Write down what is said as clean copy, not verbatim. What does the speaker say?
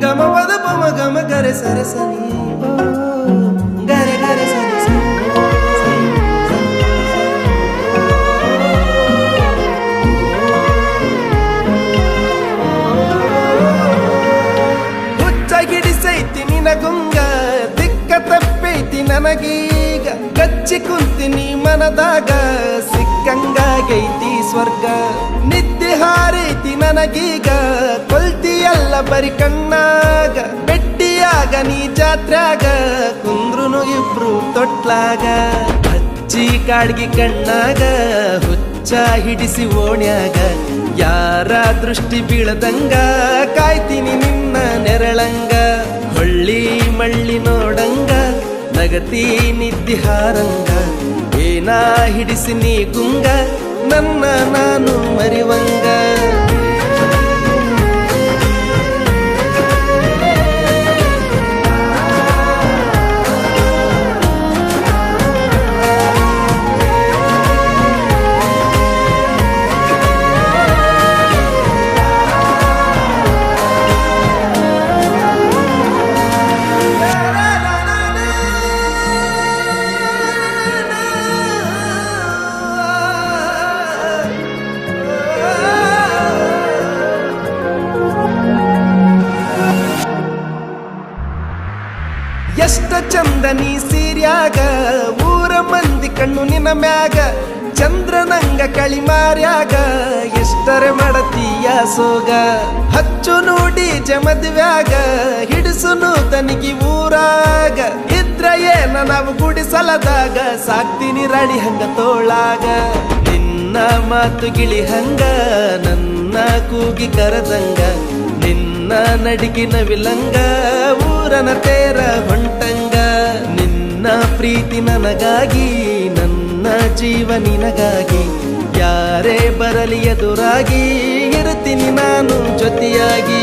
ಗಮ ಪದ ಪಮ ಗಮ ಗರೆ ಸರೆ ಸನಿ ಗರೆ ಗರೆ ಸನಿ ಹುಚ್ಚಾಗಿಡಿಸೈತಿ ನಿನಗುಂಗ ದಿಕ್ಕ ತಪ್ಪೈತಿ ನನಗೀಗ ಕಚ್ಚಿ ಕುಂತಿನಿ ಮನದಾಗ ಸಿಕ್ಕಂಗಾಗೈತಿ ಸ್ವರ್ಗ ನಿದ್ದೆ ಹಾರೈತಿ ನನಗೀಗ ಕೊಲ್ತಿಯಲ್ಲ ಬರಿ ಕಣ್ಣಾಗ ಬೆಟ್ಟಿಯಾಗ ನೀ ಜಾತ್ರ್ಯಾಗ ಕುಂದ್ರುನು ಇಬ್ರು ತೊಟ್ಲಾಗ ಹಚ್ಚಿ ಕಾಡ್ಗಿ ಕಣ್ಣಾಗ ಹುಚ್ಚ ಹಿಡಿಸಿ ಓಣ್ಯಾಗ ಯಾರ ದೃಷ್ಟಿ ಬೀಳದಂಗ ಕಾಯ್ತೀನಿ ನಿನ್ನ ನೆರಳಂಗ ಹೊಳ್ಳಿ ಮಳ್ಳಿ ನೋಡಂಗ ನಗತಿ ನಿದ್ದಿ ಹಾರಂಗ ಏನಾ ಹಿಡಿಸಿ ನೀ ಗುಂಗ ನನ್ನ ನಾನು ಮರಿವಂಗ ಎಷ್ಟ ಚಂದ ನೀ ಸೀರ್ಯಾಗ ಊರ ಮಂದಿ ಕಣ್ಣು ನಿನ್ನ ಮ್ಯಾಗ ಚಂದ್ರನಂಗ ಕಳಿಮಾರ್ಯಾಗ ಎಷ್ಟರೆ ಮಾಡತೀಯ ಸೋಗ ಹಚ್ಚು ನೋಡಿ ಜಮದ್ವ್ಯಾಗ ಹಿಡಿಸುನು ತನಿಗಿ ಊರಾಗ ಇದ್ರ ಏನ ನಾವು ಗುಡಿಸಲದಾಗ ಸಾಕ್ತೀನಿ ರಾಣಿ ಹಂಗ ತೋಳಾಗ ನಿನ್ನ ಮಾತು ಗಿಳಿ ಹಂಗ ನನ್ನ ಕೂಗಿ ಕರದಂಗ ನಿನ್ನ ನಡಿಗಿನ ವಿಲಂಗ ಊರನ ತೇರ ಹೊಂಟಂಗ ನಿನ್ನ ಪ್ರೀತಿ ನನಗಾಗಿ ನನ್ನ ಜೀವ ನಿನಗಾಗಿ ಯಾರೇ ಬರಲಿ ಎದುರಾಗಿ ಇರುತ್ತೀನಿ ನಾನು ಜೊತೆಯಾಗಿ